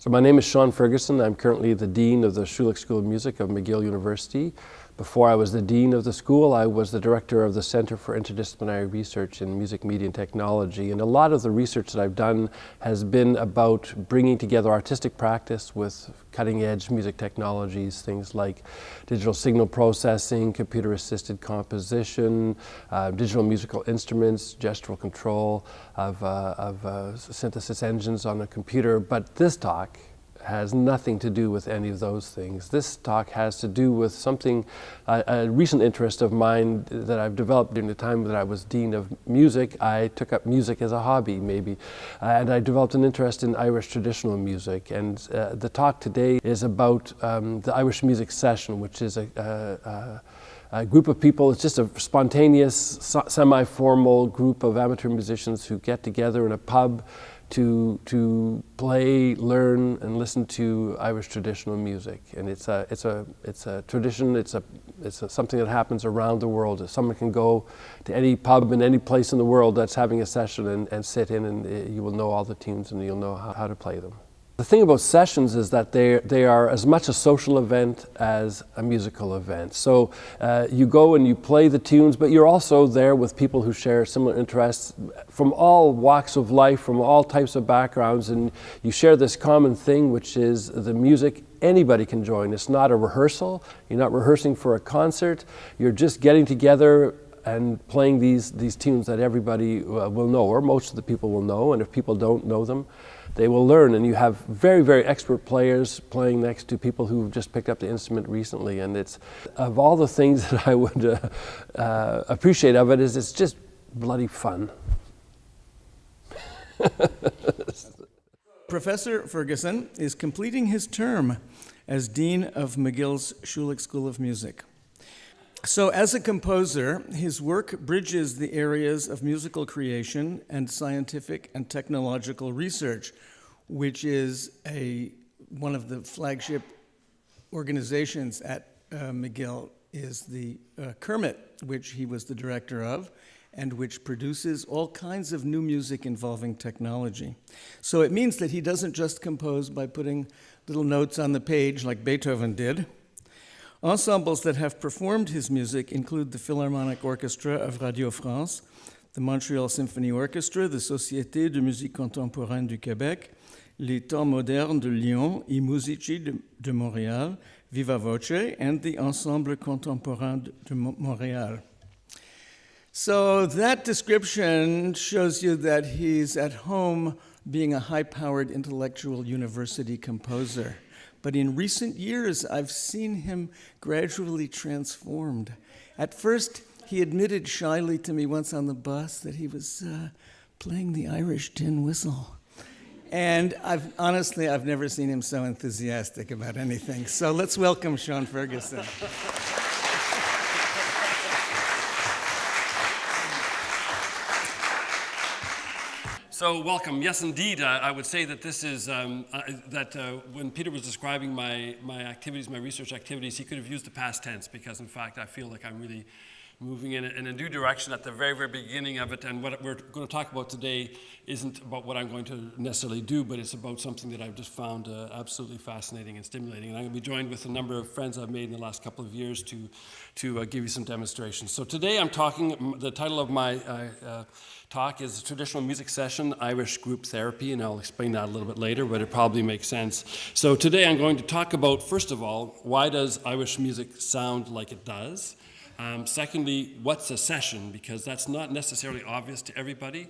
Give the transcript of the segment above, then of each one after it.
So my name is Sean Ferguson. I'm currently the Dean of the Schulich School of Music of McGill University. Before I was the Dean of the school, I was the Director of the Center for Interdisciplinary Research in Music, Media, and Technology. And a lot of the research that I've done has been about bringing together artistic practice with cutting-edge music technologies, things like digital signal processing, computer-assisted composition, digital musical instruments, gestural control of synthesis engines on a computer. But this talk has nothing to do with any of those things. This talk has to do with something, a recent interest of mine that I've developed during the time that I was Dean of Music. I took up music as a hobby, maybe, and I developed an interest in Irish traditional music. And the talk today is about the Irish Music Session, which is a group of people. It's just a spontaneous, semi-formal group of amateur musicians who get together in a pub to play, learn, and listen to Irish traditional music. And it's a tradition. It's something that happens around the world. Someone can go to any pub in any place in the world that's having a session and sit in, and you will know all the tunes and you'll know how to play them. The thing about sessions is that they are as much a social event as a musical event. So you go and you play the tunes, but you're also there with people who share similar interests from all walks of life, from all types of backgrounds, and you share this common thing, which is the music. Anybody can join. It's not a rehearsal. You're not rehearsing for a concert. You're just getting together and playing these tunes that everybody will know, or most of the people will know, and if people don't know them, they will learn. And you have very, very expert players playing next to people who've just picked up the instrument recently. And it's, of all the things that I would appreciate of it, is it's just bloody fun. Professor Ferguson is completing his term as Dean of McGill's Schulich School of Music. So as a composer, his work bridges the areas of musical creation and scientific and technological research, which is one of the flagship organizations at McGill is the Kermit, which he was the director of, and which produces all kinds of new music involving technology. So it means that he doesn't just compose by putting little notes on the page like Beethoven did. Ensembles that have performed his music include the Philharmonic Orchestra of Radio France, the Montreal Symphony Orchestra, the Société de Musique Contemporaine du Québec, les Temps Modernes de Lyon, I Musici de Montréal, Viva Voce, and the Ensemble Contemporain de Montréal. So that description shows you that he's at home being a high-powered intellectual university composer. But in recent years, I've seen him gradually transformed. At first, he admitted shyly to me once on the bus that he was playing the Irish tin whistle. And I've never seen him so enthusiastic about anything. So let's welcome Sean Ferguson. So welcome. Yes, indeed. I would say that this is, when Peter was describing my activities, my research activities, he could have used the past tense because, in fact, I feel like I'm really moving in a new direction at the very, very beginning of it. And what we're going to talk about today isn't about what I'm going to necessarily do, but it's about something that I've just found absolutely fascinating and stimulating. And I'm going to be joined with a number of friends I've made in the last couple of years to give you some demonstrations. So today I'm talking, the title of my talk is Traditional Music Session, Irish Group Therapy, and I'll explain that a little bit later, but it probably makes sense. So today I'm going to talk about, first of all, why does Irish music sound like it does? Secondly, what's a session? Because that's not necessarily obvious to everybody.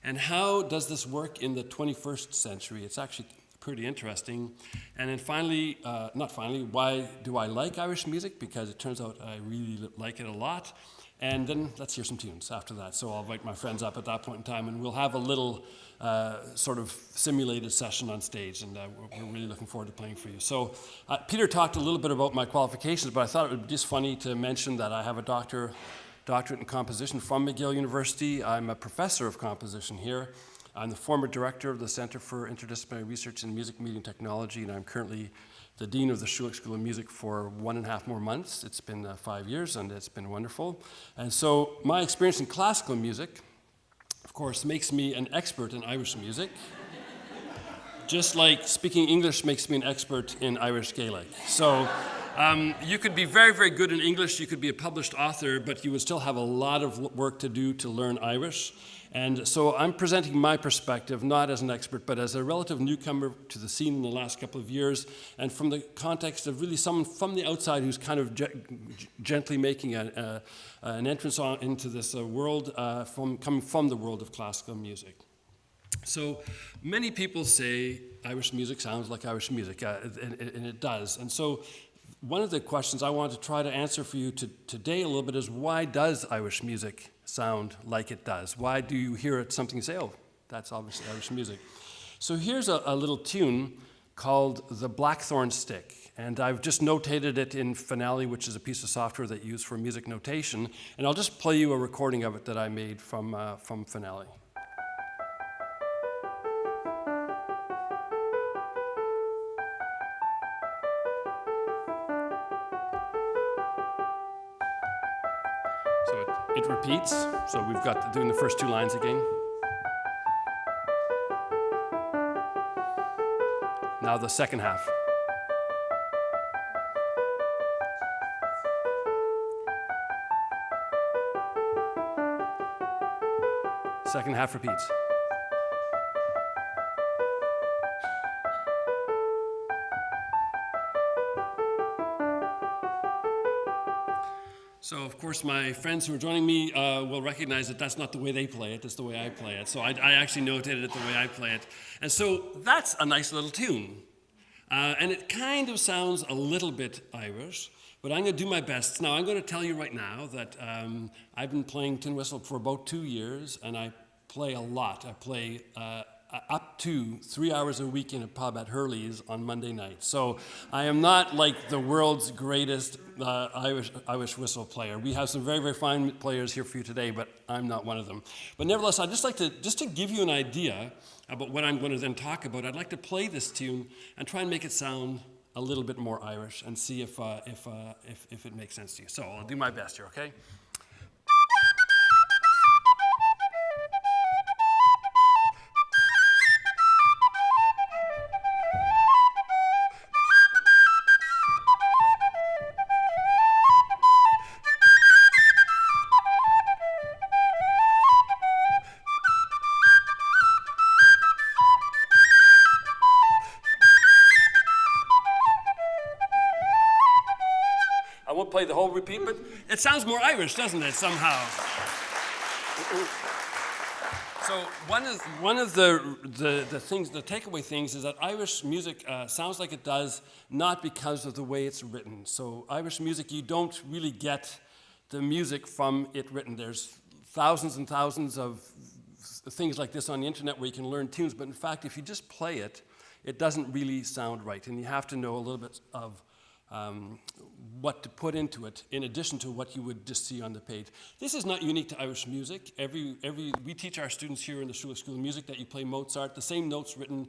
And how does this work in the 21st century? It's actually pretty interesting. And then finally, why do I like Irish music? Because it turns out I really like it a lot. And then let's hear some tunes after that. So I'll invite my friends up at that point in time, and we'll have a little sort of simulated session on stage, and we're really looking forward to playing for you. So Peter talked a little bit about my qualifications, but I thought it would be just funny to mention that I have a doctorate in composition from McGill University. I'm a professor of composition here. I'm the former director of the Center for Interdisciplinary Research in Music, Media, and Technology, and I'm currently the Dean of the Schulich School of Music for 1.5 more months. It's been 5 years, and it's been wonderful. And so my experience in classical music, of course, makes me an expert in Irish music. just like speaking English makes me an expert in Irish Gaelic. So you could be very, very good in English, you could be a published author, but you would still have a lot of work to do to learn Irish. And so I'm presenting my perspective, not as an expert, but as a relative newcomer to the scene in the last couple of years, and from the context of really someone from the outside who's kind of gently making an entrance into this world, coming from the world of classical music. So many people say Irish music sounds like Irish music, and it does. And so one of the questions I want to try to answer for you today a little bit is, why does Irish music sound like it does? Why do you hear it, something and say, oh, that's obviously Irish music? So here's a little tune called The Blackthorn Stick. And I've just notated it in Finale, which is a piece of software that you use for music notation. And I'll just play you a recording of it that I made from Finale. So it repeats. So we've got doing the first two lines again. Now the second half. Second half repeats. So, of course, my friends who are joining me will recognize that that's not the way they play it, it's the way I play it. So I actually notated it the way I play it. And so that's a nice little tune. And it kind of sounds a little bit Irish, but I'm going to do my best. Now, I'm going to tell you right now that I've been playing tin whistle for about 2 years, and I play a lot. I play up to 3 hours a week in a pub at Hurley's on Monday night. So I am not like the world's greatest Irish whistle player. We have some very, very fine players here for you today, but I'm not one of them. But nevertheless, I'd just like to, just to give you an idea about what I'm going to then talk about, I'd like to play this tune and try and make it sound a little bit more Irish and see if it makes sense to you. So I'll do my best here, okay? I won't play the whole repeat, but it sounds more Irish, doesn't it, somehow? So one of the things, the takeaway things, is that Irish music sounds like it does not because of the way it's written. So Irish music, you don't really get the music from it written. There's thousands and thousands of things like this on the internet where you can learn tunes, but in fact, if you just play it, it doesn't really sound right, and you have to know a little bit of what to put into it in addition to what you would just see on the page. This is not unique to Irish music. We teach our students here in the Schulich School of Music that you play Mozart. The same notes written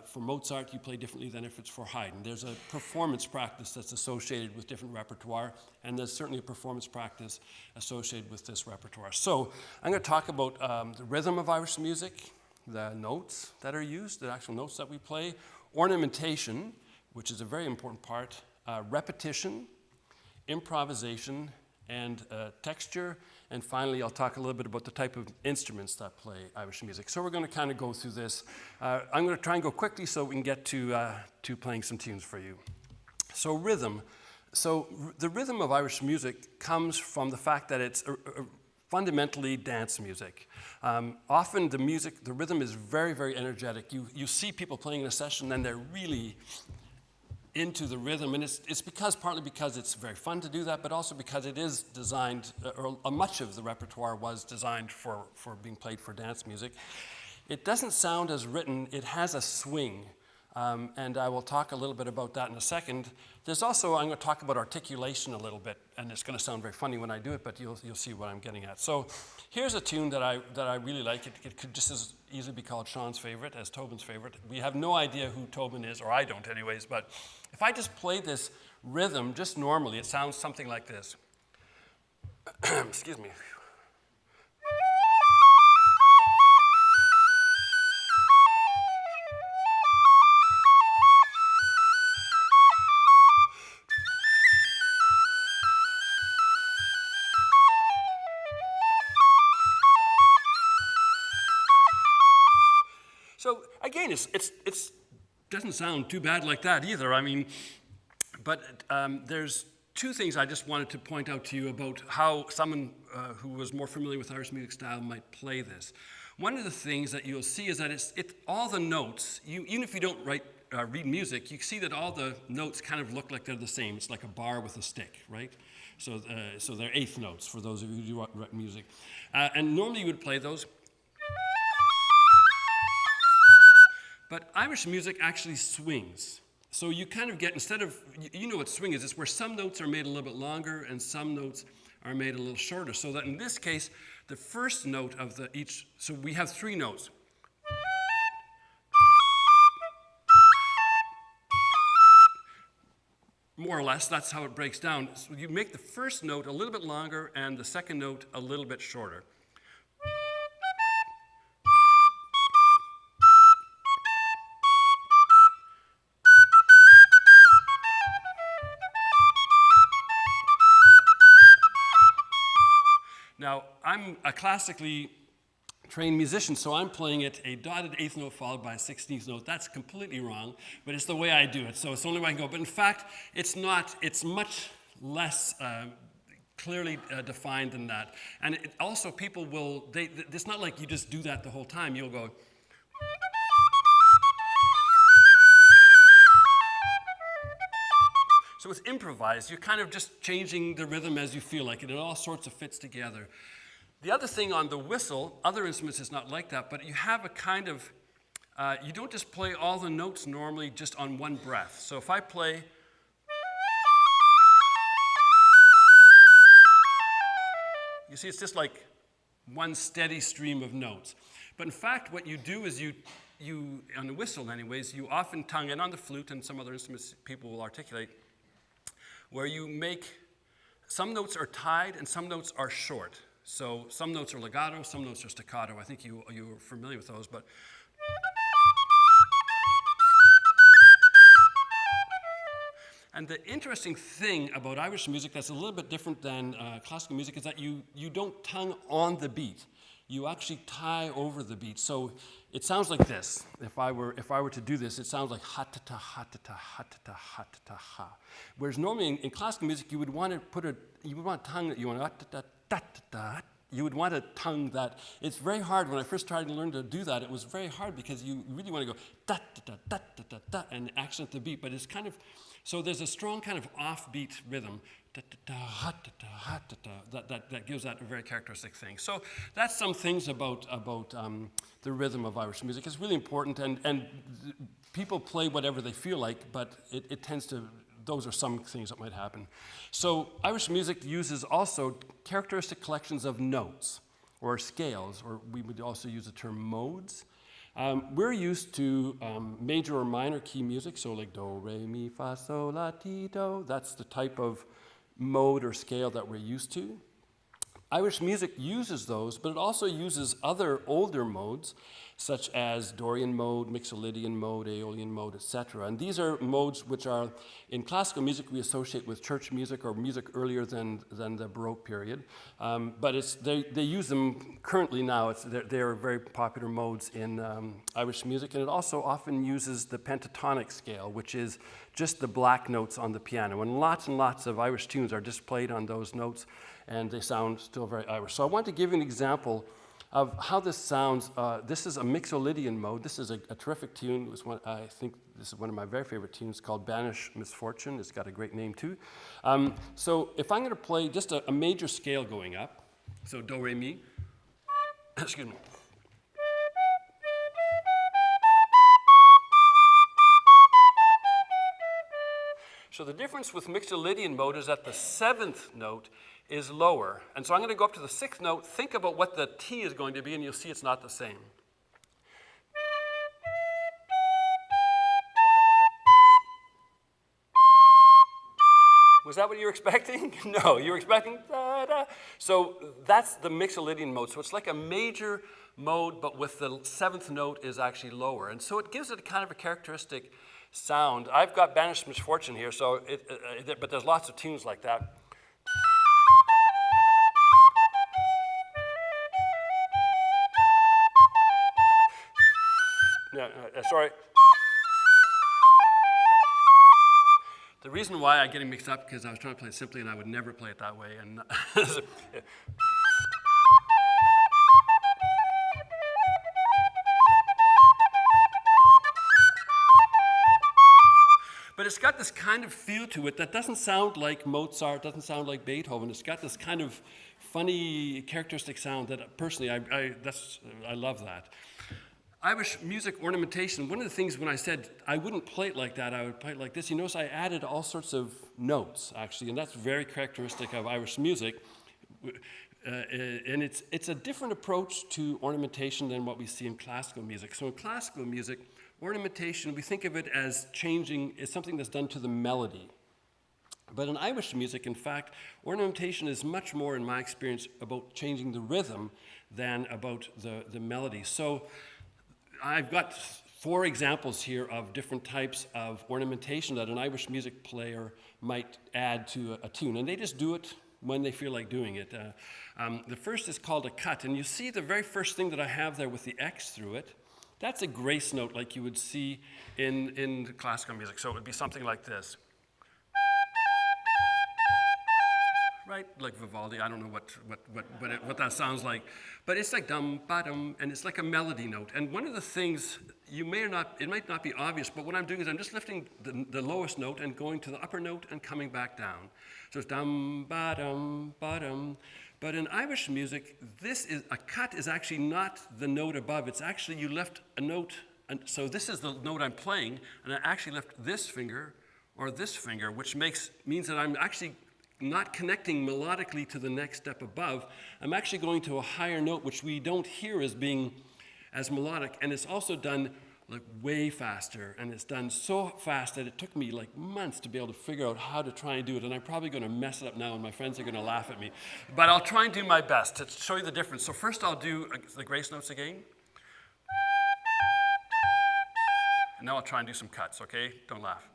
for Mozart you play differently than if it's for Haydn. There's a performance practice that's associated with different repertoire, and there's certainly a performance practice associated with this repertoire. So I'm going to talk about the rhythm of Irish music, the notes that are used, the actual notes that we play, ornamentation, which is a very important part, repetition, improvisation, and texture. And finally, I'll talk a little bit about the type of instruments that play Irish music. So we're going to kind of go through this. I'm going to try and go quickly so we can get to playing some tunes for you. So rhythm. So the rhythm of Irish music comes from the fact that it's fundamentally dance music. Often the rhythm is very, very energetic. You see people playing in a session and they're really into the rhythm, and it's partly because it's very fun to do that, but also because it is designed, or much of the repertoire was designed for being played for dance music. It doesn't sound as written, it has a swing, and I will talk a little bit about that in a second. There's also, I'm going to talk about articulation a little bit, and it's going to sound very funny when I do it, but you'll see what I'm getting at. So here's a tune that I really like. It could just as easily be called Sean's favorite as Tobin's favorite. We have no idea who Tobin is, or I don't anyways, but if I just play this rhythm just normally, it sounds something like this. Excuse me. again, it's doesn't sound too bad like that either. I mean, but there's two things I just wanted to point out to you about how someone who was more familiar with Irish music style might play this. One of the things that you'll see is that all the notes, even if you don't read music, you see that all the notes kind of look like they're the same. It's like a bar with a stick, right? So they're eighth notes for those of you who do write music. And normally you would play those. But Irish music actually swings. So you kind of get, instead of, you know what swing is, it's where some notes are made a little bit longer and some notes are made a little shorter. So that in this case, the first note of each, so we have three notes. More or less, that's how it breaks down. So you make the first note a little bit longer and the second note a little bit shorter. Now, I'm a classically trained musician, so I'm playing it a dotted eighth note followed by a 16th note. That's completely wrong, but it's the way I do it, so it's the only way I can go. But in fact, it's not, it's much less clearly defined than that. And also people will, it's not like you just do that the whole time. You'll go, so it's improvised. You're kind of just changing the rhythm as you feel like it. It all sorts of fits together. The other thing on the whistle, other instruments is not like that, but you have a kind of, you don't just play all the notes normally just on one breath. So if I play, you see it's just like one steady stream of notes. But in fact, what you do is you on the whistle anyways, you often tongue in on the flute and some other instruments people will articulate, where you make, some notes are tied and some notes are short. So some notes are legato, some notes are staccato. I think you're familiar with those, but and the interesting thing about Irish music that's a little bit different than classical music is that you don't tongue on the beat. You actually tie over the beat. So it sounds like this. If I were to do this, it sounds like ha ta ta ha ta ta ha ta ta ha ta ta ha. Whereas normally in classical music you would want to tongue, you want to ta ta ta. You would want to tongue that. It's very hard. When I first tried to learn to do that, it was very hard because you really want to go da da da da da da and accent the beat. But it's kind of, so there's a strong kind of offbeat rhythm that gives that a very characteristic thing. So that's some things about the rhythm of Irish music. It's really important, and people play whatever they feel like, but it tends to, those are some things that might happen. So Irish music uses also characteristic collections of notes or scales, or we would also use the term modes. We're used to major or minor key music, so like do, re, mi, fa, sol, la, ti, do. That's the type of mode or scale that we're used to. Irish music uses those, but it also uses other older modes, such as Dorian mode, Mixolydian mode, Aeolian mode, etc. And these are modes which are, in classical music, we associate with church music or music earlier than the Baroque period. But they use them currently now. They're very popular modes in Irish music. And it also often uses the pentatonic scale, which is just the black notes on the piano. And lots of Irish tunes are just played on those notes, and they sound still very Irish. So I want to give you an example of how this sounds. This is a Mixolydian mode. This is a terrific tune. I think this is one of my very favorite tunes, called Banish Misfortune. It's got a great name too. So if I'm going to play just a major scale going up, so do, re, mi, excuse me. So the difference with Mixolydian mode is that the seventh note is lower. And so I'm going to go up to the sixth note, think about what the T is going to be, and you'll see it's not the same. Was that what you were expecting? No, you were expecting da-da. So that's the Mixolydian mode. So it's like a major mode, but with the seventh note is actually lower. And so it gives it kind of a characteristic sound. I've got Banished Misfortune here, so but there's lots of tunes like that. Now, sorry. The reason why I'm getting mixed up because I was trying to play it simply and I would never play it that way. And but it's got this kind of feel to it that doesn't sound like Mozart, doesn't sound like Beethoven. It's got this kind of funny, characteristic sound that personally, I love that. Irish music ornamentation, one of the things when I said I wouldn't play it like that, I would play it like this, you notice I added all sorts of notes, actually, and that's very characteristic of Irish music. And it's a different approach to ornamentation than what we see in classical music. So in classical music, ornamentation, we think of it as changing, is something that's done to the melody. But in Irish music, in fact, ornamentation is much more, in my experience, about changing the rhythm than about the melody. So I've got 4 examples here of different types of ornamentation that an Irish music player might add to a tune, and they just do it when they feel like doing it. The first is called a cut, and you see the very first thing that I have there with the X through it. That's a grace note like you would see in classical music, so it would be something like this. Right, like Vivaldi. I don't know what that sounds like, but it's like dum ba dum, and it's like a melody note. And one of the things you may or not, it might not be obvious, but what I'm doing is I'm just lifting the lowest note and going to the upper note and coming back down. So it's dum ba dum ba dum. But in Irish music, a cut is actually not the note above. It's actually you lift a note, and so this is the note I'm playing, and I actually lift this finger or this finger, which means that I'm actually not connecting melodically to the next step above. I'm actually going to a higher note, which we don't hear as being as melodic, and it's also done like way faster, and it's done so fast that it took me like months to be able to figure out how to try and do it, and I'm probably going to mess it up now, and my friends are going to laugh at me. But I'll try and do my best to show you the difference. So first I'll do the grace notes again. And now I'll try and do some cuts, okay? Don't laugh.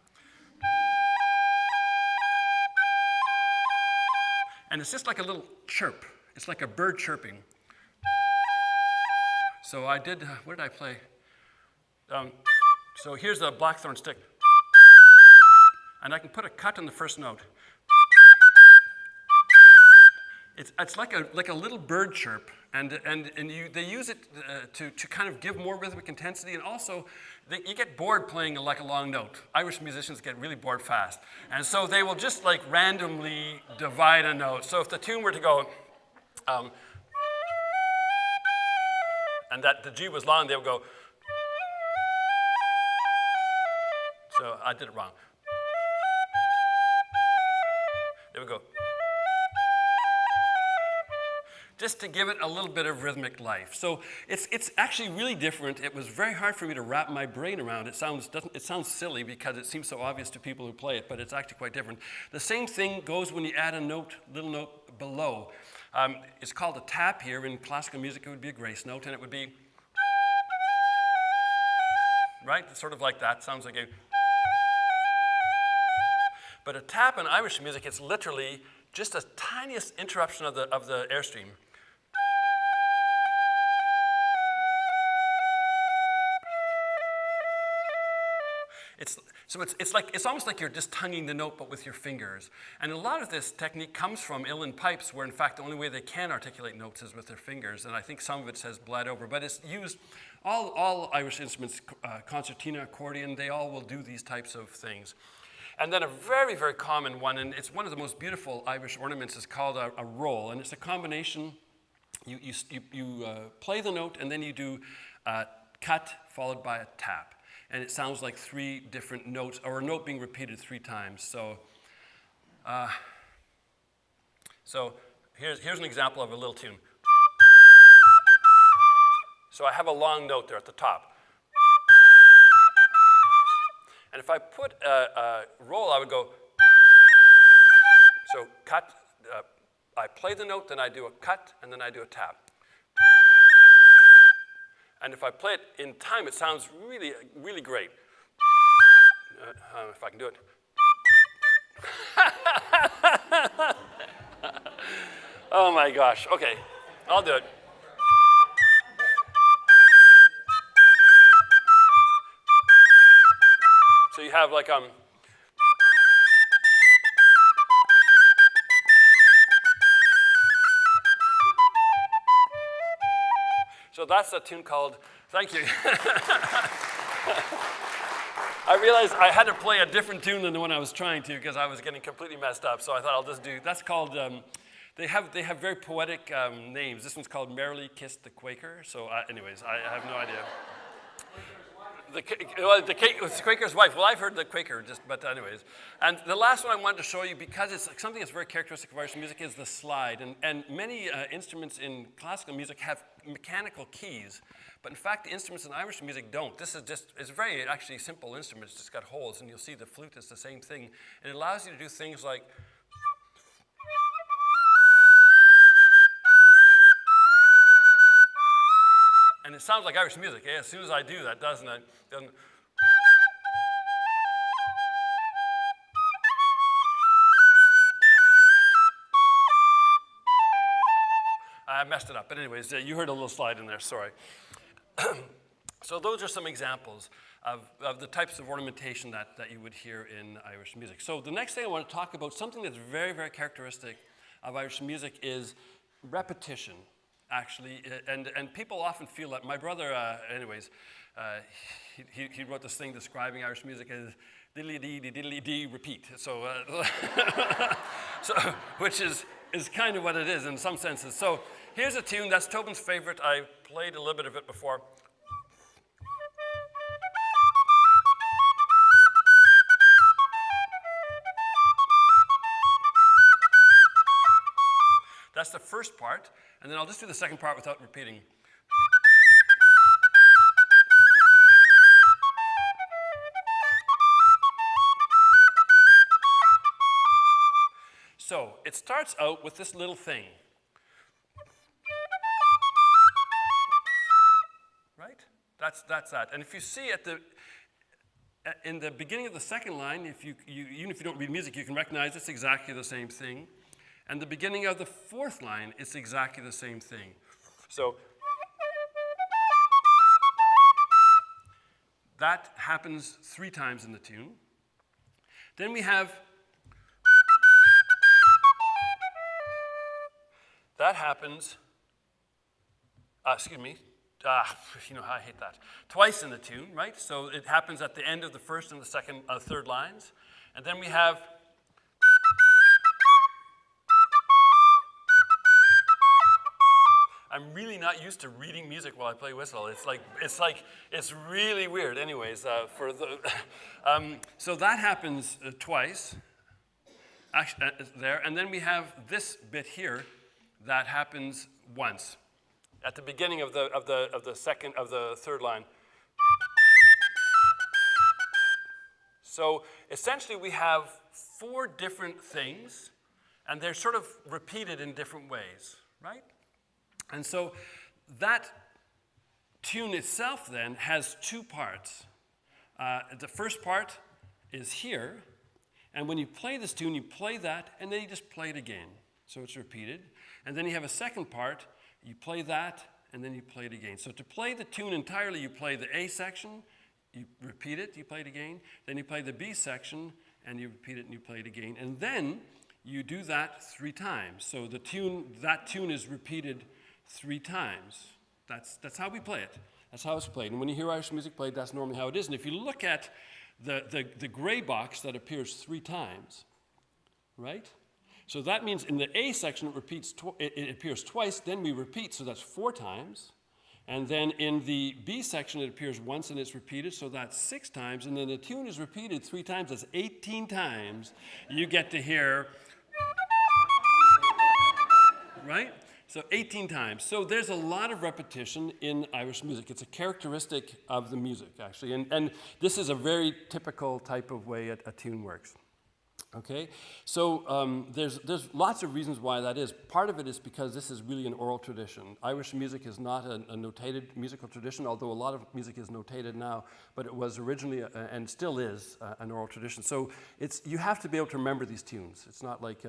And it's just like a little chirp. It's like a bird chirping. So I did, what did I play? So here's the blackthorn stick. And I can put a cut in the first note. It's like a little bird chirp, and they use it to kind of give more rhythmic intensity, and also you get bored playing like a long note. Irish musicians get really bored fast, and so they will just like randomly divide a note. So if the tune were to go, and that the G was long, they would go. So I did it wrong. They would go. Just to give it a little bit of rhythmic life. So it's actually really different. It was very hard for me to wrap my brain around. It sounds silly because it seems so obvious to people who play it, but it's actually quite different. The same thing goes when you add a little note below. It's called a tap here. In classical music, it would be a grace note, and it would be, right? It's sort of like that. Sounds like a. But a tap in Irish music, it's literally just a tiniest interruption of the airstream. It's almost like you're just tonguing the note, but with your fingers. And a lot of this technique comes from uilleann pipes, where in fact the only way they can articulate notes is with their fingers. And I think some of it has bled over, but it's used. All Irish instruments, concertina, accordion, they all will do these types of things. And then a very, very common one, and it's one of the most beautiful Irish ornaments, is called a roll. And it's a combination. You play the note, and then you do a cut followed by a tap. And it sounds like 3 different notes, or a note being repeated 3 times. So here's an example of a little tune. So I have a long note there at the top. And if I put a roll, I would go. So cut, I play the note, then I do a cut, and then I do a tap. And if I play it in time, it sounds really, really great. If I can do it. Oh my gosh, okay, I'll do it. So you have like so that's a tune called, thank you. I realized I had to play a different tune than the one I was trying to because I was getting completely messed up. So I thought I'll just do, that's called, they have very poetic names. This one's called Merrily Kissed the Quaker. So anyways, I have no idea. It was the Quaker's wife. Well, I've heard the Quaker, but anyways. And the last one I wanted to show you, because it's something that's very characteristic of Irish music, is the slide. And many instruments in classical music have mechanical keys. But in fact, the instruments in Irish music don't. This is just, it's a very actually simple instrument. It's just got holes. And you'll see the flute is the same thing. And it allows you to do things like, and it sounds like Irish music, eh? As soon as I do that, doesn't it? I messed it up, but anyways, you heard a little slide in there, sorry. So those are some examples of the types of ornamentation that you would hear in Irish music. So the next thing I want to talk about, something that's very, very characteristic of Irish music is repetition. Actually, and people often feel that. My brother, he wrote this thing describing Irish music as diddly-dee, repeat. So, which is kind of what it is in some senses. So here's a tune that's Tobin's favorite. I played a little bit of it before. That's the first part, and then I'll just do the second part without repeating. So it starts out with this little thing. Right? That's that. And if you see in the beginning of the second line, even if you don't read music, you can recognize it's exactly the same thing. And the beginning of the fourth line, it's exactly the same thing. So that happens 3 times in the tune. Then we have, that happens, you know how I hate that, twice in the tune, right? So it happens at the end of the first and the second, third lines. And then we have, I'm really not used to reading music while I play whistle. It's really weird. Anyways, so that happens twice, actually, there, and then we have this bit here that happens once at the beginning of the third line. So essentially, we have 4 different things, and they're sort of repeated in different ways, right? And so that tune itself then has 2 parts. The first part is here, and when you play this tune, you play that, and then you just play it again. So it's repeated. And then you have a second part, you play that, and then you play it again. So to play the tune entirely, you play the A section, you repeat it, you play it again, then you play the B section, and you repeat it and you play it again. And then you do that 3 times. So that tune is repeated 3 times. That's how we play it. That's how it's played. And when you hear Irish music played, that's normally how it is. And if you look at the gray box that appears 3 times, right? So that means in the A section it appears twice, then we repeat, so that's 4 times. And then in the B section it appears once and it's repeated, so that's 6 times. And then the tune is repeated 3 times, that's 18 times. You get to hear, right? So 18 times. So there's a lot of repetition in Irish music. It's a characteristic of the music, actually. And this is a very typical type of way a tune works. Okay? So there's lots of reasons why that is. Part of it is because this is really an oral tradition. Irish music is not a notated musical tradition, although a lot of music is notated now, but it was originally, and still is, an oral tradition. So you have to be able to remember these tunes. It's not like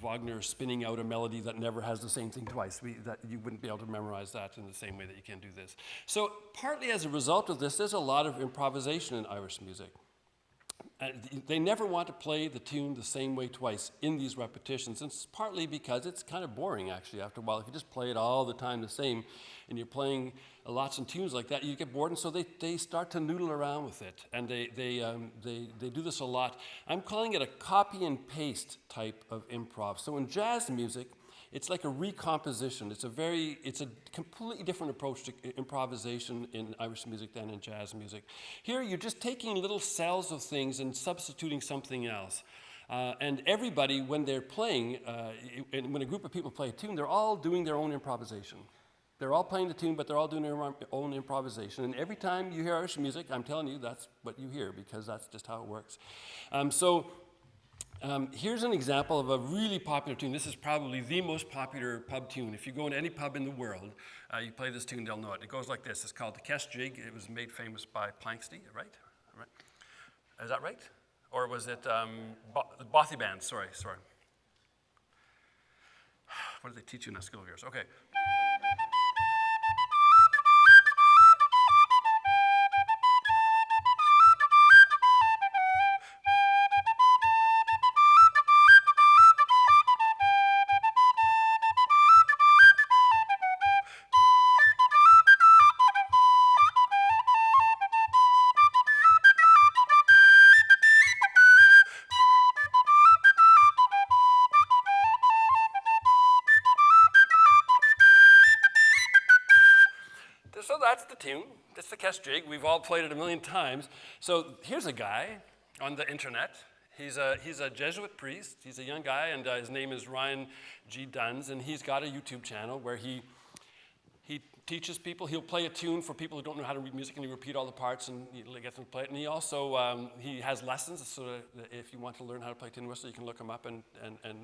Wagner spinning out a melody that never has the same thing twice. That you wouldn't be able to memorize that in the same way that you can do this. So partly as a result of this, there's a lot of improvisation in Irish music. They never want to play the tune the same way twice in these repetitions. And it's partly because it's kind of boring, actually, after a while. If you just play it all the time the same, and you're playing lots of tunes like that, you get bored. And so they start to noodle around with it. And they do this a lot. I'm calling it a copy and paste type of improv. So in jazz music, it's like a recomposition. It's a completely different approach to improvisation in Irish music than in jazz music. Here, you're just taking little cells of things and substituting something else. And everybody, when they're playing, and when a group of people play a tune, they're all doing their own improvisation. They're all playing the tune, but they're all doing their own improvisation. And every time you hear Irish music, I'm telling you, that's what you hear, because that's just how it works. Here's an example of a really popular tune. This is probably the most popular pub tune. If you go into any pub in the world, you play this tune, they'll know it. It goes like this. It's called the Kess Jig. It was made famous by Planxty, right? Is that right? Or was it the Bothy Band? Sorry. What did they teach you in that school of yours? Okay. So that's the tune. That's the Kess Jig. We've all played it a million times. So here's a guy on the internet. He's a Jesuit priest. He's a young guy, and his name is Ryan G. Duns, and he's got a YouTube channel where he teaches people. He'll play a tune for people who don't know how to read music, and he repeat all the parts and he gets them to play it. And he also he has lessons, so that if you want to learn how to play tin whistle, you can look him up and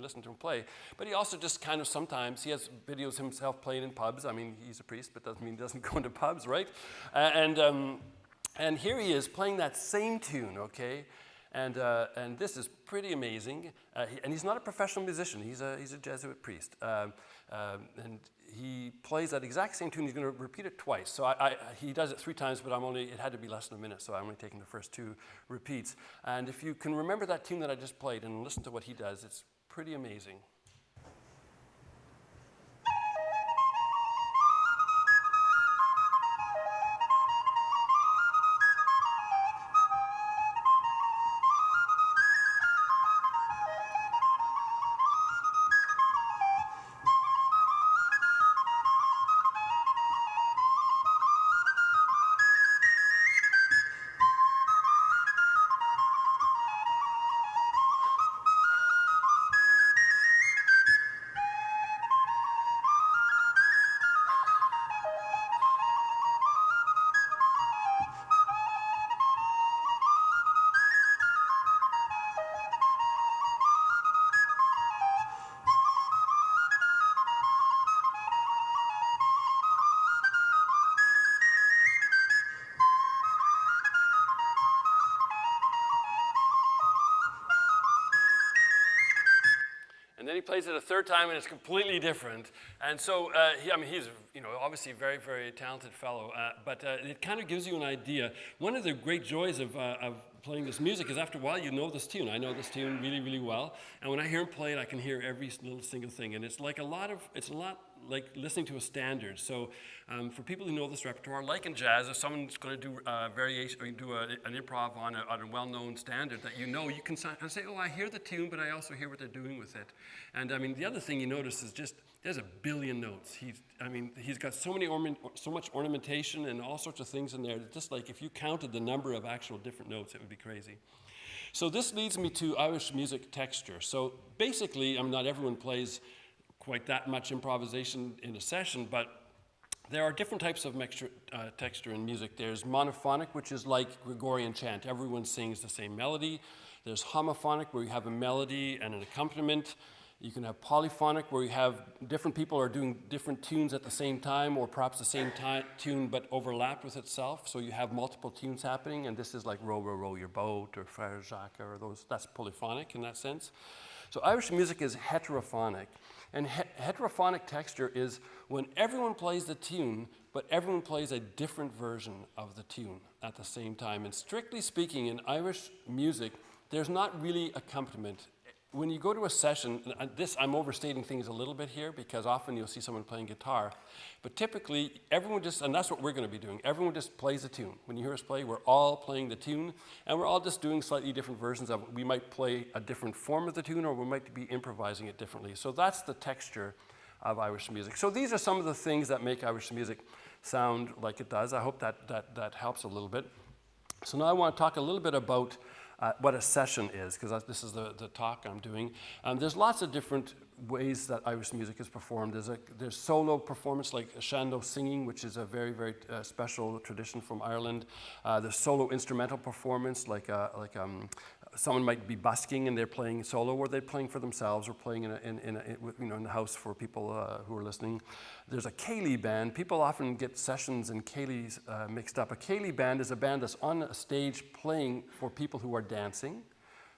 listen to him play. But he also just kind of sometimes, he has videos himself playing in pubs. I mean, he's a priest, but doesn't mean he doesn't go into pubs, right? And here he is playing that same tune, okay? And this is pretty amazing. And he's not a professional musician. He's a Jesuit priest. And he plays that exact same tune. He's going to repeat it twice. So he does it 3 times, but it had to be less than a minute, so I'm only taking the first 2 repeats. And if you can remember that tune that I just played and listen to what he does, it's pretty amazing. And then he plays it a 3rd time, and it's completely different. And so, he's obviously a very, very talented fellow, but it kind of gives you an idea. One of the great joys of playing this music is after a while you know this tune. I know this tune really, really well, and when I hear him play it, I can hear every little single thing. And it's like a lot like listening to a standard. So for people who know this repertoire, like in jazz, if someone's going to do a variation or do an improv on a well-known standard that you can say, oh, I hear the tune, but I also hear what they're doing with it. And the other thing you notice is just there's a billion notes. He's got so much ornamentation and all sorts of things in there. Just like if you counted the number of actual different notes, it would be crazy. So this leads me to Irish music texture. So basically, not everyone plays quite that much improvisation in a session, but there are different types of texture in music. There's monophonic, which is like Gregorian chant. Everyone sings the same melody. There's homophonic, where you have a melody and an accompaniment. You can have polyphonic, where you have different people are doing different tunes at the same time, or perhaps the same tune but overlapped with itself. So you have multiple tunes happening, and this is like Row, Row, Row Your Boat, or Frere Jacques, or those. That's polyphonic in that sense. So Irish music is heterophonic. And heterophonic texture is when everyone plays the tune, but everyone plays a different version of the tune at the same time. And strictly speaking, in Irish music, there's not really accompaniment. When you go to a session, I'm overstating things a little bit here because often you'll see someone playing guitar, but typically everyone just, and that's what we're going to be doing, everyone just plays a tune. When you hear us play, we're all playing the tune, and we're all just doing slightly different versions of it. We might play a different form of the tune, or we might be improvising it differently. So that's the texture of Irish music. So these are some of the things that make Irish music sound like it does. I hope that helps a little bit. So now I want to talk a little bit about what a session is, because this is the talk I'm doing. There's lots of different ways that Irish music is performed. There's solo performance like shando singing, which is a very, very special tradition from Ireland. There's solo instrumental performance, like someone might be busking and they're playing solo, or they're playing for themselves, or playing in the house for people who are listening. There's a céilí band. People often get sessions and céilís mixed up. A céilí band is a band that's on a stage playing for people who are dancing,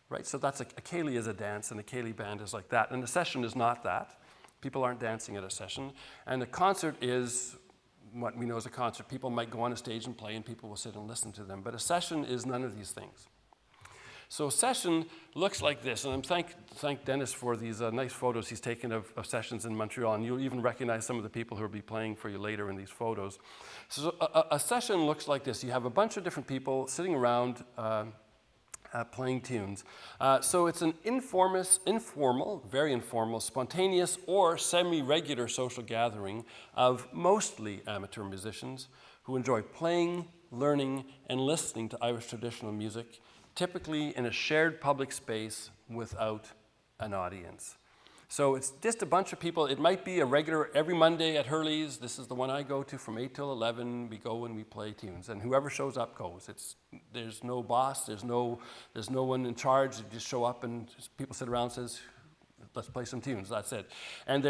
right? So that's a céilí is a dance, and a céilí band is like that. And a session is not that. People aren't dancing at a session. And a concert is what we know as a concert. People might go on a stage and play, and people will sit and listen to them. But a session is none of these things. So a session looks like this, and I'm thank Dennis for these nice photos he's taken of sessions in Montreal, and you'll even recognize some of the people who will be playing for you later in these photos. So a session looks like this. You have a bunch of different people sitting around playing tunes. So it's an informal, very informal, spontaneous, or semi-regular social gathering of mostly amateur musicians who enjoy playing, learning, and listening to Irish traditional music, typically in a shared public space without an audience. So it's just a bunch of people. It might be a regular, every Monday at Hurley's. This is the one I go to from 8 till 11. We go and we play tunes, and whoever shows up goes. There's no boss, there's no one in charge. You just show up and people sit around and says, let's play some tunes, that's it. And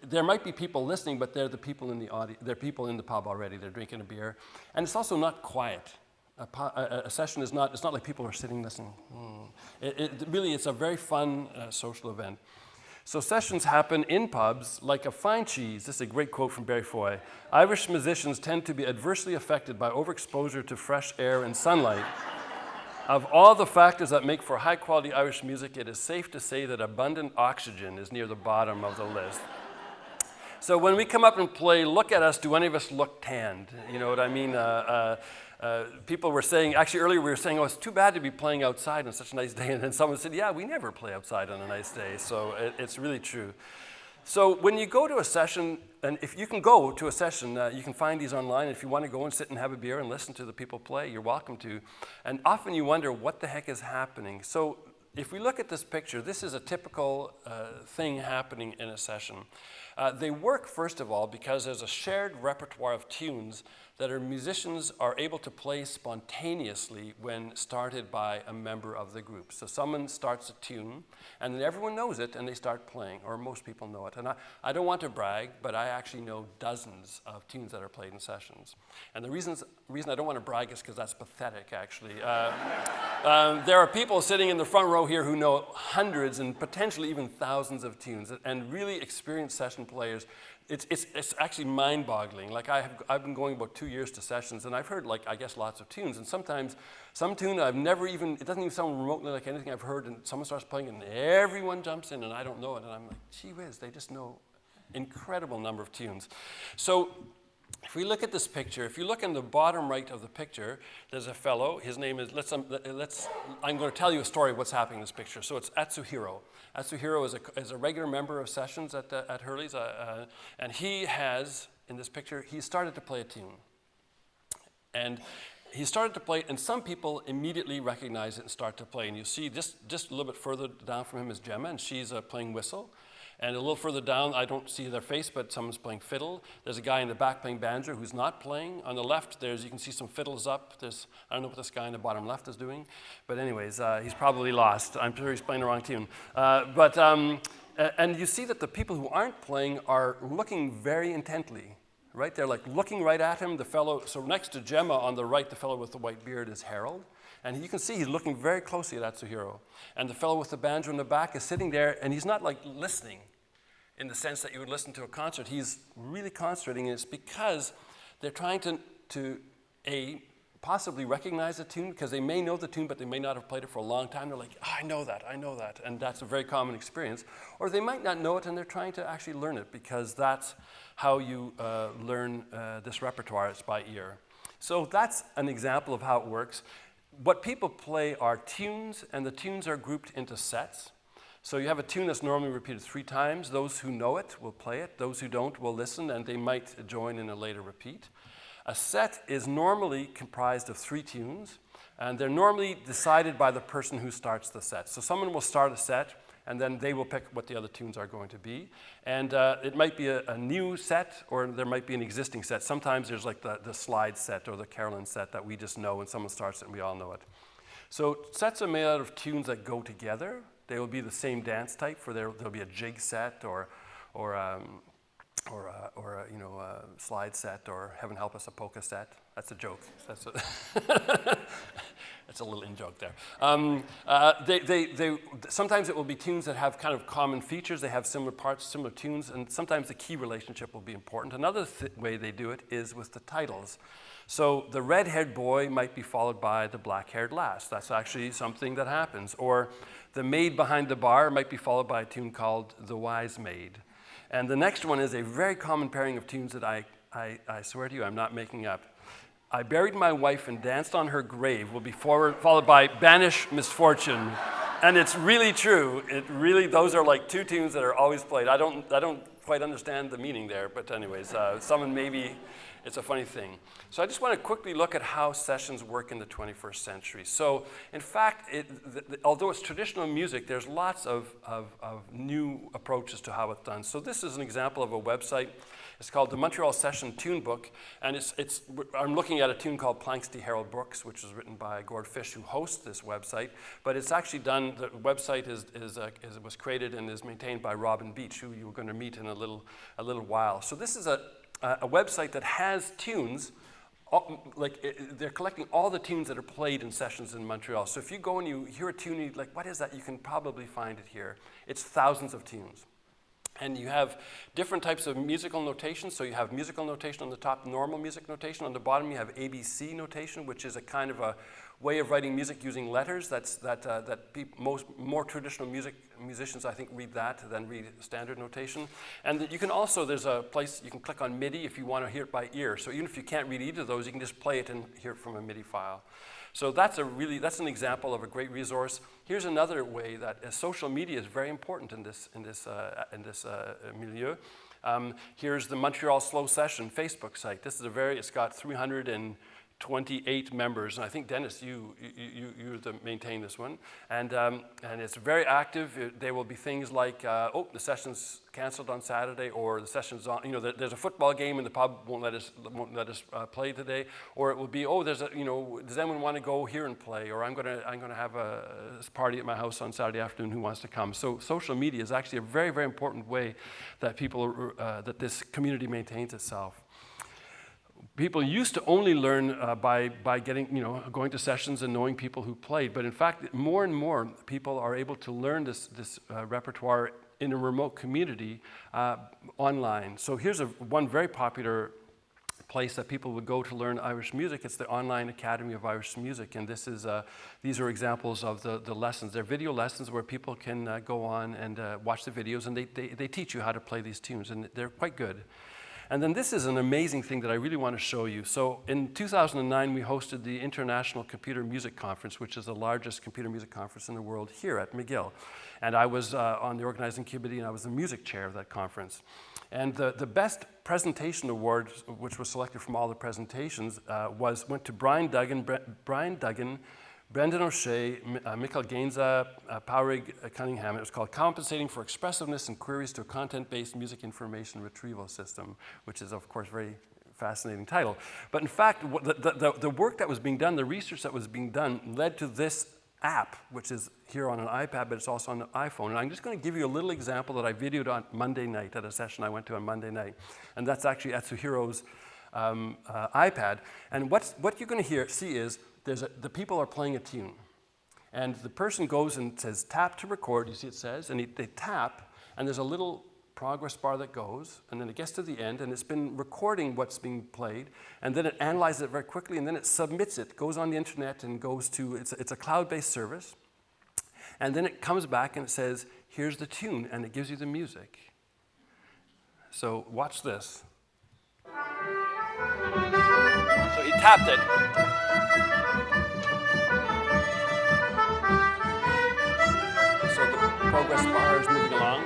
there might be people listening, but they're the people in the audience. They're people in the pub already. They're drinking a beer. And it's also not quiet. A session is not, it's not like people are sitting listening. It's a very fun social event. So sessions happen in pubs like a fine cheese. This is a great quote from Barry Foy. Irish musicians tend to be adversely affected by overexposure to fresh air and sunlight. Of all the factors that make for high quality Irish music, it is safe to say that abundant oxygen is near the bottom of the list. So when we come up and play, look at us, do any of us look tanned? You know what I mean? People were saying, actually earlier we were saying, oh, it's too bad to be playing outside on such a nice day. And then someone said, yeah, we never play outside on a nice day. So it's really true. So when you go to a session, and if you can go to a session, you can find these online. If you want to go and sit and have a beer and listen to the people play, you're welcome to. And often you wonder, what the heck is happening? So if we look at this picture, this is a typical thing happening in a session. They work, first of all, because there's a shared repertoire of tunes that our musicians are able to play spontaneously when started by a member of the group. So someone starts a tune, and then everyone knows it, and they start playing, or most people know it. And I don't want to brag, but I actually know dozens of tunes that are played in sessions. And the reason I don't want to brag is because that's pathetic, actually. There are people sitting in the front row here who know hundreds and potentially even thousands of tunes, and really experienced session players. It's actually mind-boggling. Like I've been going about 2 years to sessions, and I've heard, like, I guess, lots of tunes. And sometimes some tune I've never even, it doesn't even sound remotely like anything I've heard, and someone starts playing it, and everyone jumps in, and I don't know it. And I'm like, gee whiz, they just know incredible number of tunes. So if we look at this picture, if you look in the bottom right of the picture, there's a fellow. His name is, I'm going to tell you a story of what's happening in this picture. So it's Atsuhiro. Atsuhiro is a regular member of sessions at Hurley's, and he has, in this picture, he started to play a tune. And he started to play it, and some people immediately recognize it and start to play. And you see just a little bit further down from him is Gemma, and she's playing whistle. And a little further down, I don't see their face, but someone's playing fiddle. There's a guy in the back playing banjo who's not playing. On the left, you can see some fiddles up. I don't know what this guy in the bottom left is doing. But anyways, he's probably lost. I'm sure he's playing the wrong tune. And you see that the people who aren't playing are looking very intently, right? They're like looking right at him. The fellow, so next to Gemma on the right, the fellow with the white beard is Harold. And you can see he's looking very closely at Atsuhiro. And the fellow with the banjo in the back is sitting there, and he's not like listening in the sense that you would listen to a concert. He's really concentrating, and it's because they're trying to possibly recognize the tune, because they may know the tune, but they may not have played it for a long time. They're like, oh, I know that, and that's a very common experience. Or they might not know it, and they're trying to actually learn it, because that's how you learn this repertoire. It's by ear. So that's an example of how it works. What people play are tunes, and the tunes are grouped into sets. So you have a tune that's normally repeated 3 times. Those who know it will play it. Those who don't will listen, and they might join in a later repeat. A set is normally comprised of 3 tunes, and they're normally decided by the person who starts the set. So someone will start a set, and then they will pick what the other tunes are going to be. And it might be a new set, or there might be an existing set. Sometimes there's like the slide set or the Carolyn set that we just know, and someone starts it and we all know it. So sets are made out of tunes that go together. They will be the same dance type. There'll be a jig set or a slide set, or heaven help us, a polka set. That's a joke. That's a little in-joke there. Sometimes it will be tunes that have kind of common features. They have similar parts, similar tunes, and sometimes the key relationship will be important. Another way they do it is with the titles. So the red-haired boy might be followed by the black-haired lass. That's actually something that happens. Or the maid behind the bar might be followed by a tune called The Wise Maid. And the next one is a very common pairing of tunes that I swear to you, I'm not making up. I buried my wife and danced on her grave will be followed by Banish Misfortune. And it's really true. Those are like 2 tunes that are always played. I don't quite understand the meaning there, but anyways, someone maybe, it's a funny thing. So I just want to quickly look at how sessions work in the 21st century. So in fact, although it's traditional music, there's lots of new approaches to how it's done. So this is an example of a website. It's called the Montreal Session Tune Book, and I'm looking at a tune called Planks de Harold Brooks, which is written by Gord Fish, who hosts this website. But it's actually done. The website was created and is maintained by Robin Beach, who you were going to meet in a little while. So this is a website that has tunes. They're collecting all the tunes that are played in sessions in Montreal. So if you go and you hear a tune, you're like, what is that? You can probably find it here. It's thousands of tunes. And you have different types of musical notation. So you have musical notation on the top, normal music notation. On the bottom, you have ABC notation, which is a kind of a way of writing music using letters. More traditional musicians, I think, read that than read standard notation. And you can also, there's a place you can click on MIDI if you want to hear it by ear. So even if you can't read either of those, you can just play it and hear it from a MIDI file. So that's an example of a great resource. Here's another way that social media is very important in this milieu. Here's the Montreal Slow Session Facebook site. This is it's got 328 members, and I think Dennis, you maintain this one, and it's very active. There will be things like, the session's canceled on Saturday, or the session's on. There's a football game and the pub won't let us play today, or it will be, does anyone want to go here and play, or I'm gonna have a party at my house on Saturday afternoon. Who wants to come? So social media is actually a very, very important way that that this community maintains itself. People used to only learn by going to sessions and knowing people who played, but in fact, more and more people are able to learn this repertoire in a remote community online. So here's one very popular place that people would go to learn Irish music. It's the Online Academy of Irish Music, and these are examples of the lessons. They're video lessons where people can go on and watch the videos, and they teach you how to play these tunes, and they're quite good. And then this is an amazing thing that I really want to show you. So in 2009, we hosted the International Computer Music Conference, which is the largest computer music conference in the world, here at McGill. And I was on the organizing committee, and I was the music chair of that conference. And the best presentation award, which was selected from all the presentations, went to Brian Duggan, Brendan O'Shea, Michael Gainza, Paurig Cunningham. It was called Compensating for Expressiveness and Queries to a Content-Based Music Information Retrieval System, which is, of course, very fascinating title. But in fact, the work that was being done, the research that was being done, led to this app, which is here on an iPad, but it's also on an iPhone. And I'm just going to give you a little example that I videoed on Monday night at a session I went to on Monday night. And that's actually Atsuhiro's iPad. And what you're going to see is the people are playing a tune. And the person goes and says, tap to record, you see it says, and they tap, and there's a little progress bar that goes, and then it gets to the end, and it's been recording what's being played, and then it analyzes it very quickly, and then it submits it, goes on the internet, and goes to, it's a cloud-based service, and then it comes back and it says, here's the tune, and it gives you the music. So watch this. So he tapped it. So the progress bar is moving along.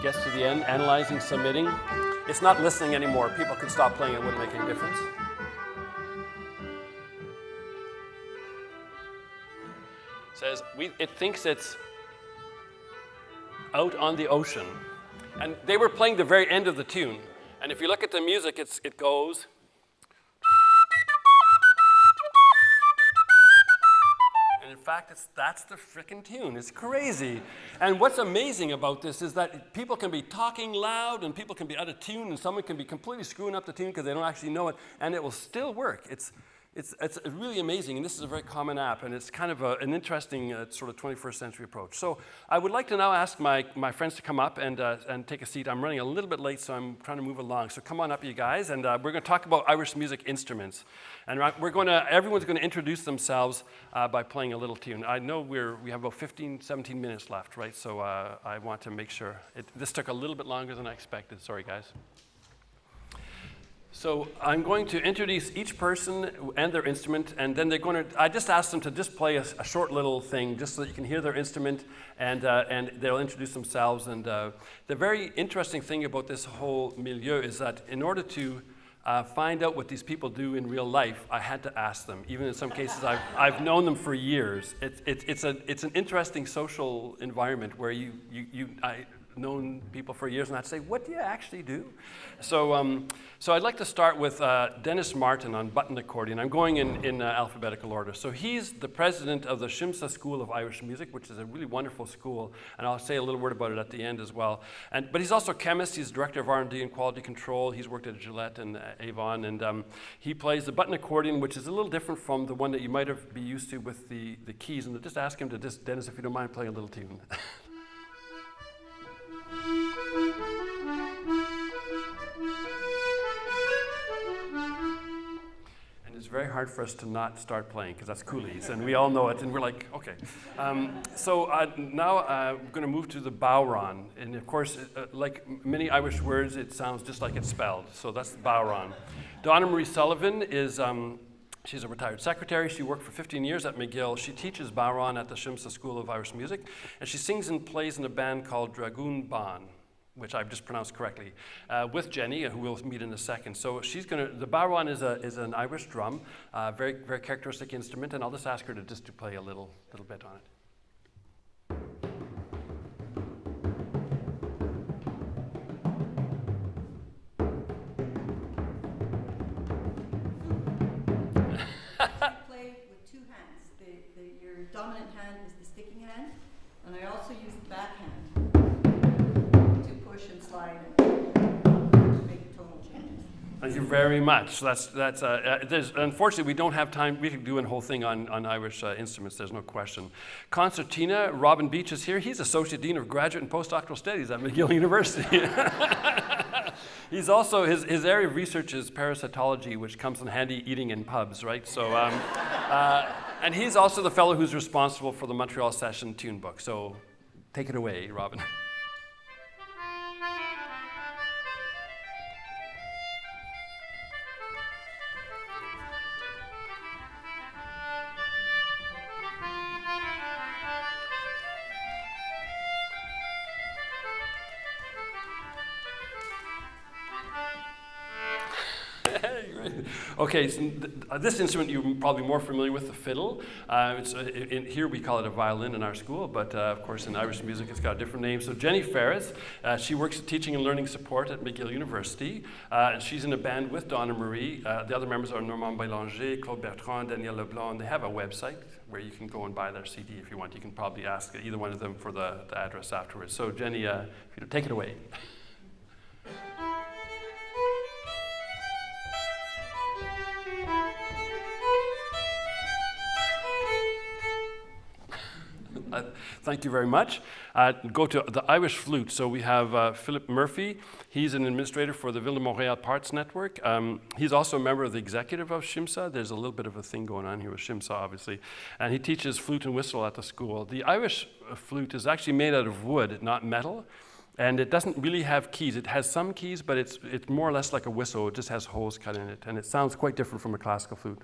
Gets to the end, analyzing, submitting. It's not listening anymore. People could stop playing, it wouldn't make any difference. Says, it thinks it's out on the ocean. And they were playing the very end of the tune. And if you look at the music, it goes. And in fact, that's the frickin' tune. It's crazy. And what's amazing about this is that people can be talking loud and people can be out of tune and someone can be completely screwing up the tune because they don't actually know it, and it will still work. It's really amazing, and this is a very common app, and it's kind of an interesting sort of 21st century approach. So I would like to now ask my friends to come up and take a seat. I'm running a little bit late, so I'm trying to move along. So come on up, you guys, and we're going to talk about Irish music instruments. And everyone's going to introduce themselves by playing a little tune. I know we have about 15, 17 minutes left, right? So I want to make sure. This took a little bit longer than I expected. Sorry, guys. So I'm going to introduce each person and their instrument, and then I just asked them to just play a short little thing just so that you can hear their instrument, and they'll introduce themselves. And the very interesting thing about this whole milieu is that in order to find out what these people do in real life, I had to ask them. Even in some cases, I've known them for years. It's an interesting social environment where I've known people for years, and I'd say, what do you actually do? So I'd like to start with Dennis Martin on button accordion. I'm going in alphabetical order. So he's the president of the Shimsa School of Irish Music, which is a really wonderful school, and I'll say a little word about it at the end as well. But he's also a chemist. He's director of R&D and quality control. He's worked at Gillette and Avon, and he plays the button accordion, which is a little different from the one that you might be used to with the keys. And just ask him to Dennis, if you don't mind playing a little tune. And it's very hard for us to not start playing because that's coolies, and we all know it, and we're like, okay. Now we're going to move to the bowron, and of course, like many Irish words, it sounds just like it's spelled, so that's the bowron. Donna Marie Sullivan is she's a retired secretary. She worked for 15 years at McGill. She teaches bowron at the Shimsa School of Irish Music, and she sings and plays in a band called Dragoon Ban, which I've just pronounced correctly, with Jenny, who we'll meet in a second. So the bowron is an Irish drum, very, very characteristic instrument, and I'll just ask her to play a little bit on it. Play with two hands. Your dominant hand is the sticking hand, and I also use the back hand to push and slide and make tonal changes. Thank you very much. Unfortunately, we don't have time. We could do a whole thing on Irish instruments, there's no question. Concertina, Robin Beach is here. He's Associate Dean of Graduate and Postdoctoral Studies at McGill University. He's also, his area of research is parasitology, which comes in handy eating in pubs, right? So, and he's also the fellow who's responsible for the Montreal Session tune book. So take it away, Robin. Okay, so this instrument you're probably more familiar with, the fiddle. Here we call it a violin in our school, but of course in Irish music it's got a different name. So Jenny Ferris, she works at Teaching and Learning Support at McGill University, and she's in a band with Donna Marie. The other members are Normand Bélanger, Claude Bertrand, Daniel Leblanc, and they have a website where you can go and buy their CD if you want. You can probably ask either one of them for the address afterwards. So Jenny, if you take it away. Thank you very much. Go to the Irish flute. So we have Philip Murphy. He's an administrator for the Ville de Montréal Parts Network. He's also a member of the executive of SHIMSA. There's a little bit of a thing going on here with SHIMSA, obviously. And he teaches flute and whistle at the school. The Irish flute is actually made out of wood, not metal. And it doesn't really have keys. It has some keys, but it's more or less like a whistle. It just has holes cut in it. And it sounds quite different from a classical flute.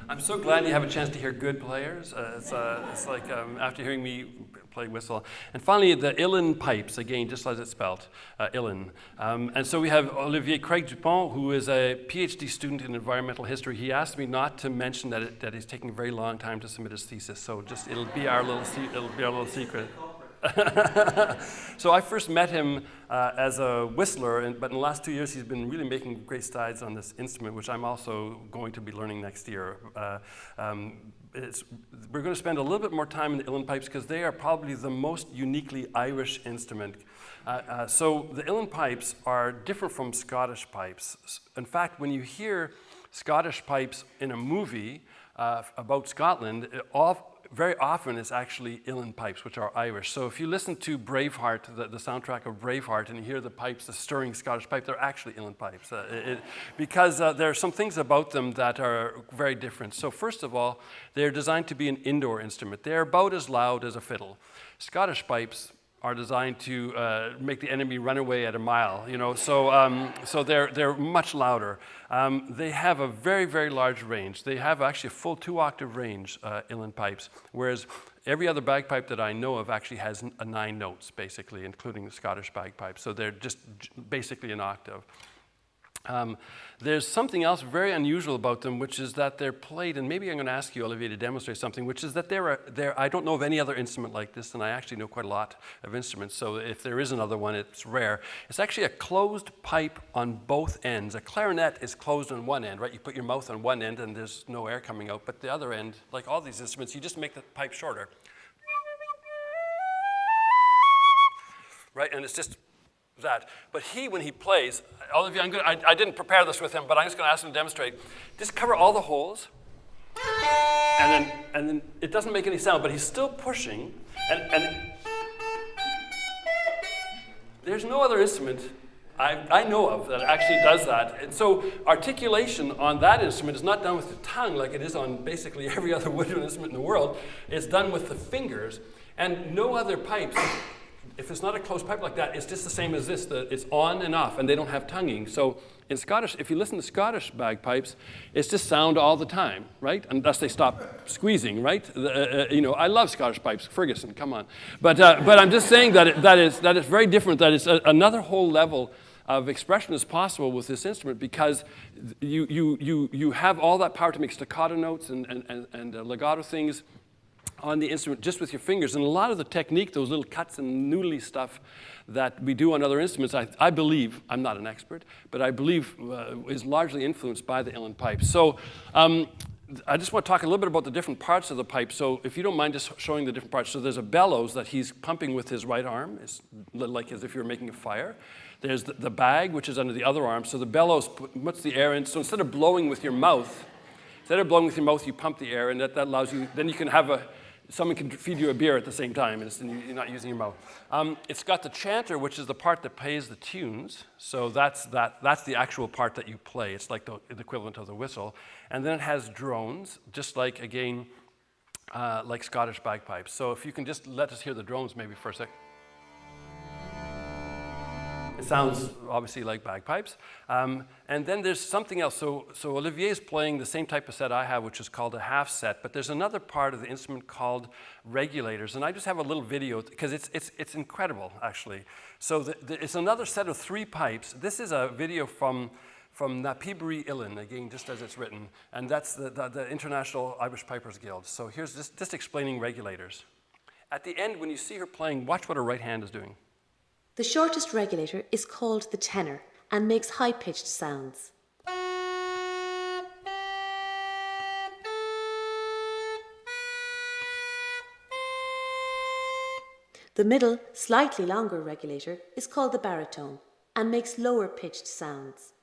I'm so glad you have a chance to hear good players. It's like after hearing me play whistle. And finally, the uilleann pipes, again, just as it's spelled, uilleann. And so we have Olivier Craig Dupont, who is a PhD student in environmental history. He asked me not to mention that he's taking a very long time to submit his thesis, so just it'll be our little secret. So I first met him as a whistler, but in the last 2 years he's been really making great strides on this instrument, which I'm also going to be learning next year. We're going to spend a little bit more time in the uilleann pipes because they are probably the most uniquely Irish instrument. So the uilleann pipes are different from Scottish pipes. In fact, when you hear Scottish pipes in a movie about Scotland, very often it's actually uilleann pipes, which are Irish. So if you listen to Braveheart, the soundtrack of Braveheart, and you hear the pipes, the stirring Scottish pipe, they're actually uilleann pipes. Because there are some things about them that are very different. So first of all, they're designed to be an indoor instrument. They're about as loud as a fiddle. Scottish pipes are designed to make the enemy run away at a mile, you know, so they're much louder. They have a very, very large range. They have actually a full 2-octave range, uilleann pipes, whereas every other bagpipe that I know of actually has 9 notes, basically, including the Scottish bagpipe, so they're just basically an octave. There's something else very unusual about them, which is that they're played, and maybe I'm going to ask you, Olivier, to demonstrate something, which is that I don't know of any other instrument like this, and I actually know quite a lot of instruments, so if there is another one, it's rare. It's actually a closed pipe on both ends. A clarinet is closed on one end, right? You put your mouth on one end, and there's no air coming out, but the other end, like all these instruments, you just make the pipe shorter. Right, and it's just that. But when he plays, Olivier, I didn't prepare this with him, but I'm just going to ask him to demonstrate. Just cover all the holes, and then it doesn't make any sound, but he's still pushing, and there's no other instrument I know of that actually does that. And so articulation on that instrument is not done with the tongue like it is on basically every other woodwind instrument in the world. It's done with the fingers, and no other pipes. If it's not a closed pipe like that, it's just the same as this. It's on and off, and they don't have tonguing. So in Scottish, if you listen to Scottish bagpipes, it's just sound all the time, right? Unless they stop squeezing, right? I love Scottish pipes. Ferguson, come on. But I'm just saying that it's very different. That it's another whole level of expression is possible with this instrument because you have all that power to make staccato notes and legato things on the instrument just with your fingers. And a lot of the technique, those little cuts and noodly stuff that we do on other instruments, I believe, I'm not an expert, but I believe is largely influenced by the uilleann pipes. So I just want to talk a little bit about the different parts of the pipe. So if you don't mind just showing the different parts. So there's a bellows that he's pumping with his right arm. It's like as if you're making a fire. There's the bag, which is under the other arm. So the bellows puts the air in. So instead of blowing with your mouth, you pump the air, and that allows you, then you can have someone can feed you a beer at the same time, and you're not using your mouth. It's got the chanter, which is the part that plays the tunes. So that's the actual part that you play. It's like the equivalent of the whistle. And then it has drones, just like, again, like Scottish bagpipes. So if you can just let us hear the drones maybe for a sec. It sounds obviously like bagpipes. And then there's something else. So Olivier is playing the same type of set I have, which is called a half set. But there's another part of the instrument called regulators. And I just have a little video because it's incredible, actually. So it's another set of 3 pipes. This is a video from Napibri Uilleann, again, just as it's written. And that's the International Irish Pipers Guild. So here's just explaining regulators. At the end, when you see her playing, watch what her right hand is doing. The shortest regulator is called the tenor and makes high-pitched sounds. The middle, slightly longer regulator is called the baritone and makes lower pitched sounds.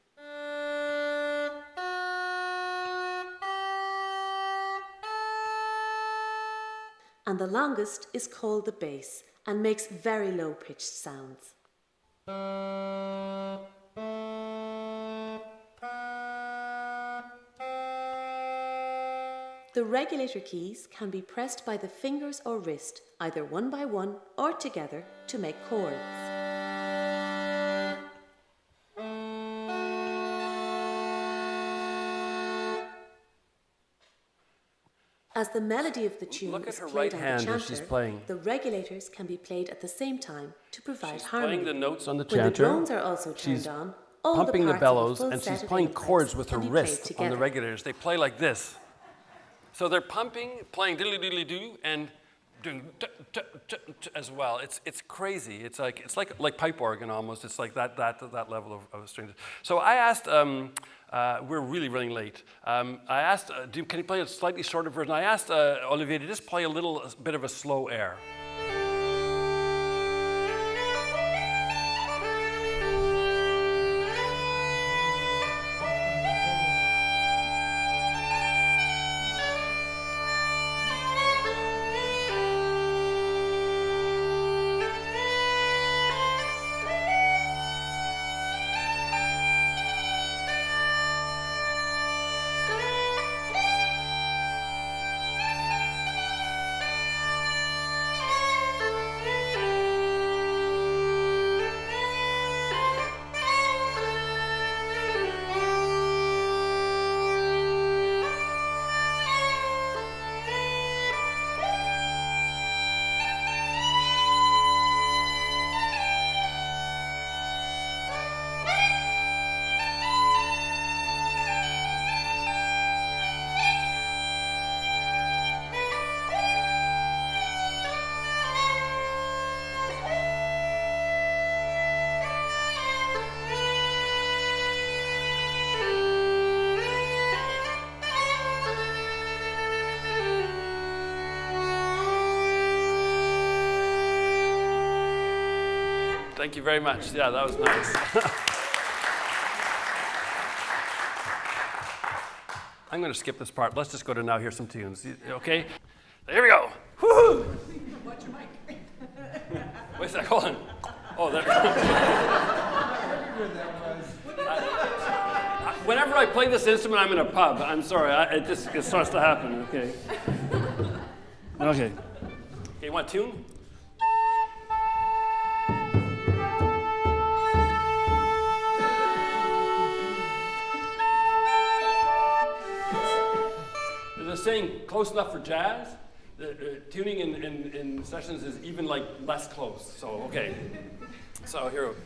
And the longest is called the bass and makes very low pitched sounds. The regulator keys can be pressed by the fingers or wrist, either one by one or together, to make chords. As the melody of the tune Look at is her played right on hand the as she's chanter, playing. the regulators can be played at the same time to provide harmony. Playing the notes on the When the chanter. drones are also turned She's on, all pumping the the parts of a bellows, full and set she's of playing inner chords parts with her can be played wrist on the together. regulators. They play like this. So they're pumping, playing diddly-diddly-doo, and doing as well. It's crazy. It's like pipe organ almost. It's like that level of strings. So I asked. We're really running late. I asked, can you play a slightly shorter version? I asked Olivier to just play a bit of a slow air. Thank you very much. Yeah, that was nice. I'm going to skip this part. Let's just go to now hear some tunes. Okay? Here we go. Woo-hoo! Watch your mic. Wait a sec, hold on. Oh, there. Whenever I play this instrument, I'm in a pub. I'm sorry. It starts to happen. Okay. Okay. Okay, you want a tune? There's a saying, close enough for jazz. Tuning in sessions is even like less close. So, okay. So here we go.